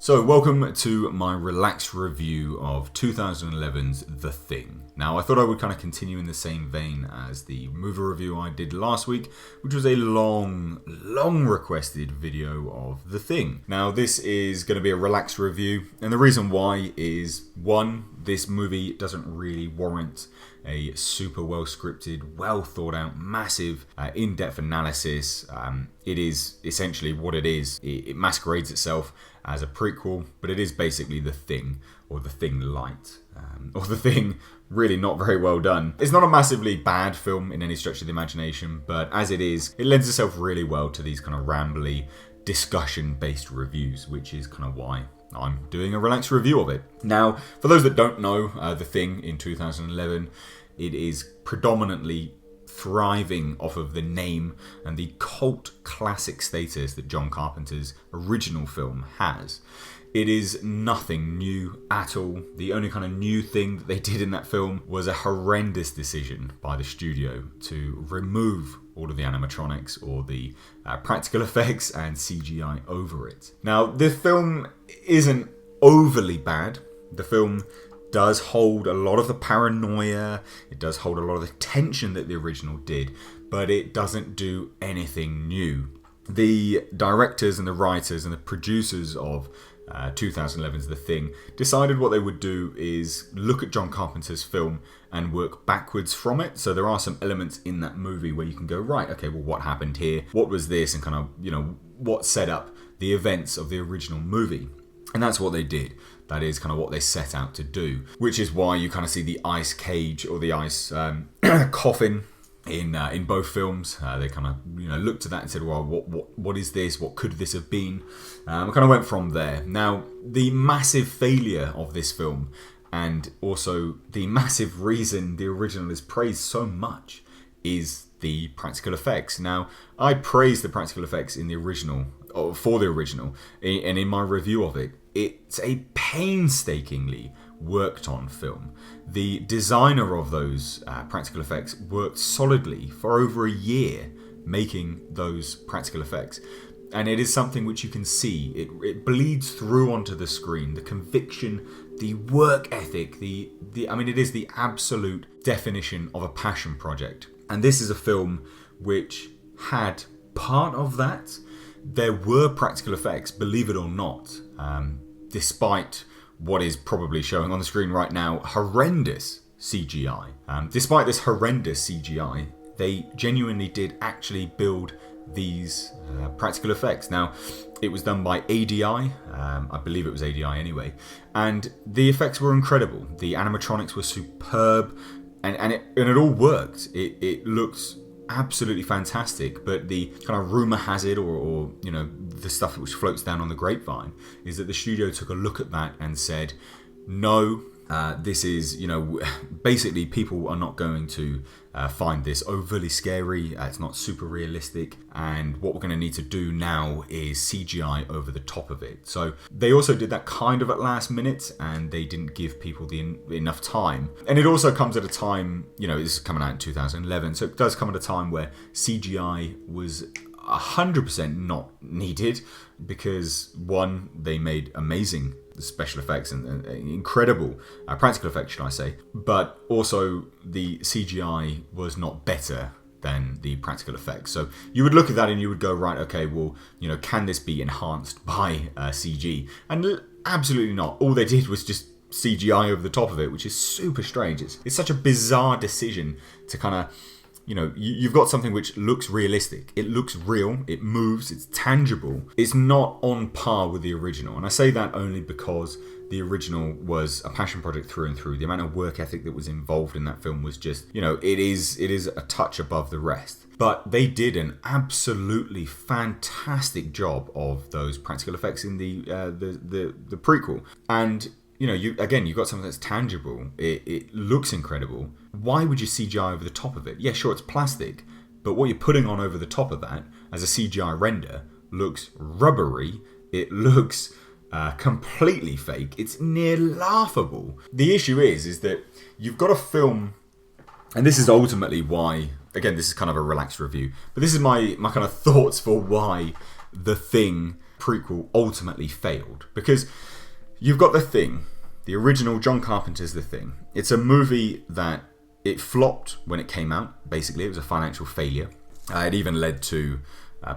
So, welcome to my relaxed review of 2011's The Thing. Now, I thought I would kind of continue in the same vein as the movie review I did last week, which was a long requested video of The Thing. Now, this is going to be a relaxed review, and the reason why is, one, this movie doesn't really warrant a super well scripted, well thought out, massive, in-depth analysis. It is essentially what it is. It masquerades itself as a prequel, but it is basically The Thing, or The Thing Light, or The Thing really not very well done. It's not a massively bad film in any stretch of the imagination, but as it is, it lends itself really well to these kind of rambly, discussion-based reviews, which is kind of why I'm doing a relaxed review of it. Now, for those that don't know The Thing in 2011, it is predominantly thriving off of the name and the cult classic status that John Carpenter's original film has. It is nothing new at all. The only kind of new thing that they did in that film was a horrendous decision by the studio to remove all of the animatronics or the practical effects and CGI over it. Now, the film isn't overly bad. The film does hold a lot of the paranoia, it does hold a lot of the tension that the original did, but it doesn't do anything new. The directors and the writers and the producers of 2011's The Thing decided what they would do is look at John Carpenter's film and work backwards from it. So there are some elements in that movie where you can go, right, okay, well, what happened here? What was this? And kind of, what set up the events of the original movie? And that's what they did. That is kind of what they set out to do, which is why you kind of see the ice cage or the ice coffin in both films. They kind of looked at that and said, well, what is this? What could this have been? Kind of went from there. Now, the massive failure of this film, and also the massive reason the original is praised so much, is the practical effects. Now, I praised the practical effects in the original, or for the original, and in my review of it, it's a painstakingly worked on film. The designer of those practical effects worked solidly for over a year making those practical effects. And it is something which you can see. It bleeds through onto the screen. The conviction, the work ethic, it is the absolute definition of a passion project. And this is a film which had part of that. There were practical effects, believe it or not, despite what is probably showing on the screen right now, horrendous CGI. Despite this horrendous CGI, they genuinely did actually build these practical effects. Now, it was done by ADI, I believe it was ADI anyway, and the effects were incredible. The animatronics were superb, and it all worked. It looks absolutely fantastic, but the kind of rumor has it, or the stuff which floats down on the grapevine, is that the studio took a look at that and said, no, this is, basically people are not going to find this overly scary. It's not super realistic, and what we're going to need to do now is CGI over the top of it. So they also did that kind of at last minute, and they didn't give people enough time. And it also comes at a time, this is coming out in 2011, so it does come at a time where CGI was 100% not needed, because one, they made amazing special effects and incredible practical effects, should I say, but also the CGI was not better than the practical effects. So you would look at that and you would go, right, okay, well, can this be enhanced by CG? And absolutely not. All they did was just CGI over the top of it, which is super strange. It's such a bizarre decision to kind of, you've got something which looks realistic. It looks real. It moves. It's tangible. It's not on par with the original. And I say that only because the original was a passion project through and through. The amount of work ethic that was involved in that film was just, it is a touch above the rest. But they did an absolutely fantastic job of those practical effects in the prequel. And you've got something that's tangible. It looks incredible. Why would you CGI over the top of it? Yeah, sure, it's plastic, but what you're putting on over the top of that as a CGI render looks rubbery. It looks completely fake. It's near laughable. The issue is that you've got a film, and this is ultimately why, again, this is kind of a relaxed review, but this is my kind of thoughts for why The Thing prequel ultimately failed. Because you've got The Thing, the original John Carpenter's The Thing. It's a movie that it flopped when it came out. Basically, it was a financial failure. It even led to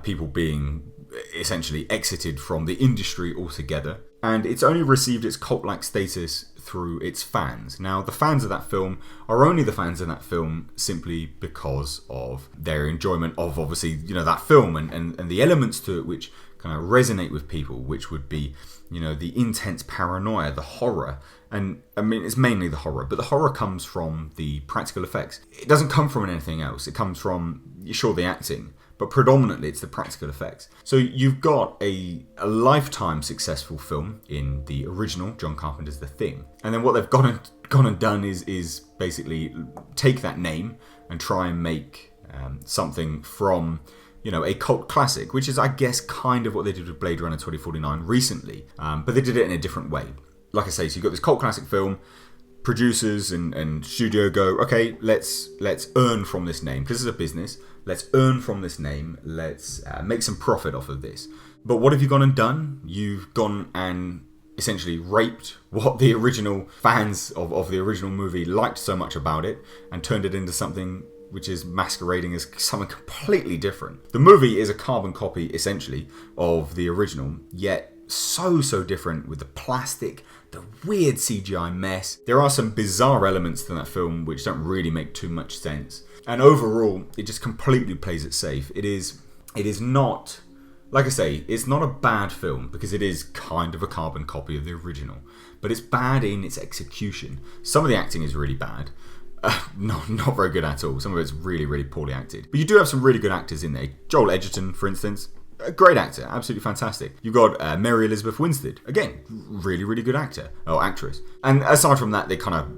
people being essentially exited from the industry altogether. And it's only received its cult-like status through its fans. Now, the fans of that film are only the fans of that film simply because of their enjoyment of, obviously, that film and the elements to it which kind of resonate with people, which would be, the intense paranoia, the horror. And I mean, it's mainly the horror, but the horror comes from the practical effects. It doesn't come from anything else. It comes from, sure, the acting, but predominantly it's the practical effects. So you've got a lifetime successful film in the original John Carpenter's The Thing. And then what they've gone and done is basically take that name and try and make something from, a cult classic, which is, I guess, kind of what they did with Blade Runner 2049 recently. But they did it in a different way. Like I say, so you've got this cult classic film. Producers and studio go, okay, let's earn from this name, because it's a business. Let's earn from this name. Let's make some profit off of this. But what have you gone and done? You've gone and essentially raped what the original fans of the original movie liked so much about it and turned it into something which is masquerading as something completely different. The movie is a carbon copy, essentially, of the original, yet so different with the plastic, the weird CGI mess. There are some bizarre elements to that film which don't really make too much sense. And overall, it just completely plays it safe. It is not, like I say, it's not a bad film because it is kind of a carbon copy of the original. But it's bad in its execution. Some of the acting is really bad. Not very good at all. Some of it's really, really poorly acted. But you do have some really good actors in there. Joel Edgerton, for instance. A great actor, absolutely fantastic. You've got Mary Elizabeth Winstead, again, really, really good actress. And aside from that, they kind of,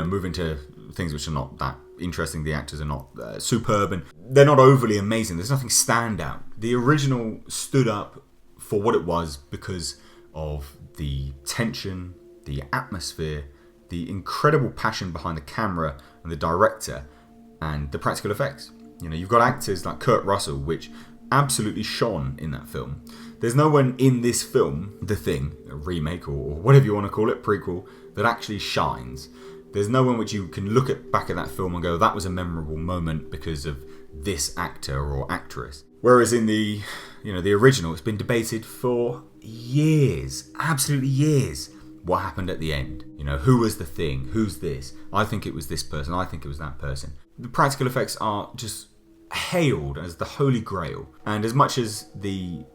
move into things which are not that interesting. The actors are not superb, and they're not overly amazing. There's nothing standout. The original stood up for what it was because of the tension, the atmosphere, the incredible passion behind the camera and the director, and the practical effects. You've got actors like Kurt Russell, which absolutely shone in that film. There's no one in this film, The Thing, a remake or whatever you want to call it, prequel, that actually shines. There's no one which you can look back at that film and go, that was a memorable moment because of this actor or actress. Whereas in the original, it's been debated for years, absolutely years, what happened at the end. Who was the Thing? Who's this? I think it was this person. I think it was that person. The practical effects are just hailed as the holy grail, and as much as the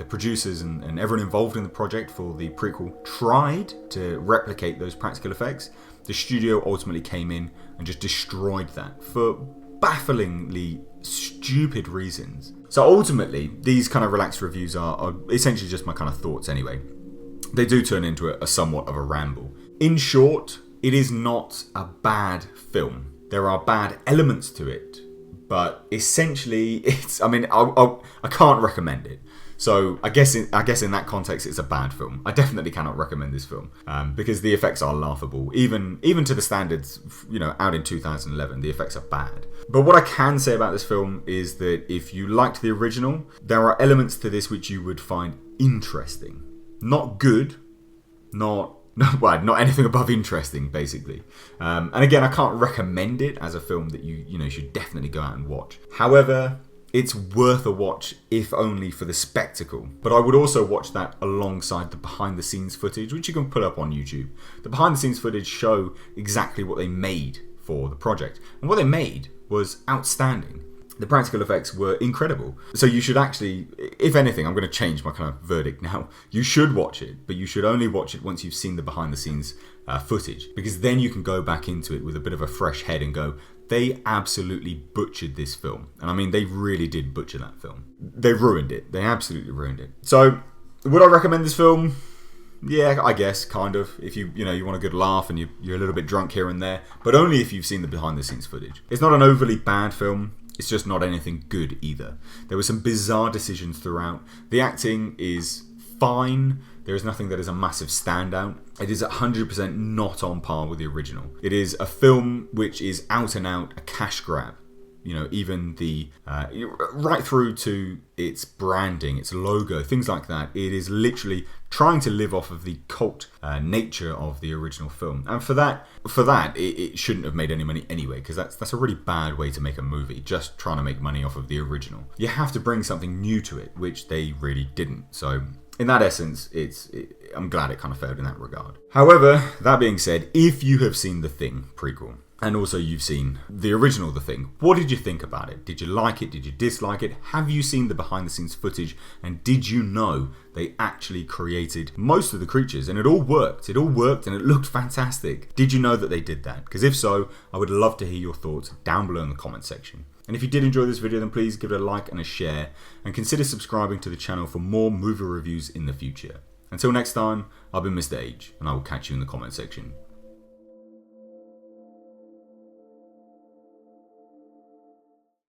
producers and everyone involved in the project for the prequel tried to replicate those practical effects, the studio ultimately came in and just destroyed that for bafflingly stupid reasons. So ultimately, these kind of relaxed reviews are essentially just my kind of thoughts anyway. They do turn into a somewhat of a ramble. In short, it is not a bad film. There are bad elements to it, but essentially, I can't recommend it. So I guess in that context, it's a bad film. I definitely cannot recommend this film because the effects are laughable. Even to the standards, out in 2011, the effects are bad. But what I can say about this film is that if you liked the original, there are elements to this which you would find interesting. Not good, not anything above interesting, basically. And again, I can't recommend it as a film that you should definitely go out and watch. However, it's worth a watch, if only for the spectacle. But I would also watch that alongside the behind-the-scenes footage, which you can pull up on YouTube. The behind-the-scenes footage show exactly what they made for the project. And what they made was outstanding. The practical effects were incredible. So you should actually, if anything, I'm going to change my kind of verdict now. You should watch it, but you should only watch it once you've seen the behind-the-scenes footage. Because then you can go back into it with a bit of a fresh head and go, they absolutely butchered this film. And I mean, they really did butcher that film. They ruined it. They absolutely ruined it. So, would I recommend this film? Yeah, I guess, kind of. If you want a good laugh and you're a little bit drunk here and there. But only if you've seen the behind-the-scenes footage. It's not an overly bad film. It's just not anything good either. There were some bizarre decisions throughout. The acting is fine. There is nothing that is a massive standout. It is 100% not on par with the original. It is a film which is out and out a cash grab. You know, even the right through to its branding, its logo, things like that. It is literally trying to live off of the cult nature of the original film, and for that, it shouldn't have made any money anyway, because that's a really bad way to make a movie, just trying to make money off of the original. You have to bring something new to it, which they really didn't. So in that essence, I'm glad it kind of failed in that regard. However, that being said, if you have seen The Thing prequel, and also you've seen the original The Thing, what did you think about it? Did you like it? Did you dislike it? Have you seen the behind the scenes footage? And did you know they actually created most of the creatures and it all worked? It all worked and it looked fantastic. Did you know that they did that? Because if so, I would love to hear your thoughts down below in the comment section. And if you did enjoy this video, then please give it a like and a share, and consider subscribing to the channel for more movie reviews in the future. Until next time, I've been Mr. H, and I will catch you in the comment section.